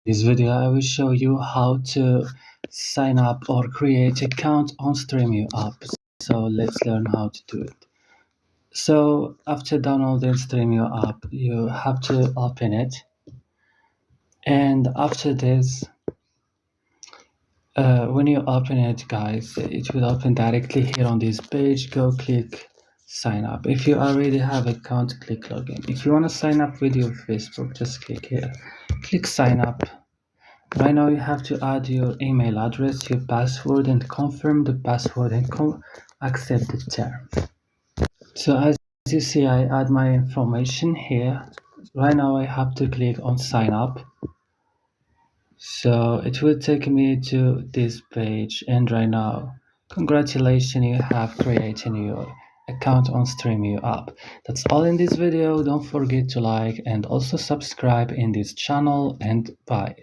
This video I will show you how to sign up or create account on Stremio app. So let's learn how to do it. So after downloading Stremio app, you have to open it. And after this, when you open it, guys, it will open directly here on this page. Go click sign up. If you already have account, click login. If you want to sign up with your Facebook, just click here. Click sign up. Right now you have to add your email address, your password, and confirm the password and accept the terms. So as you see, I add my information here. Right now I have to click on sign up. So it will take me to this page, and right now, congratulations, you have created your account on Stremio app. That's all in this video. Don't forget to like and also subscribe in this channel, and bye.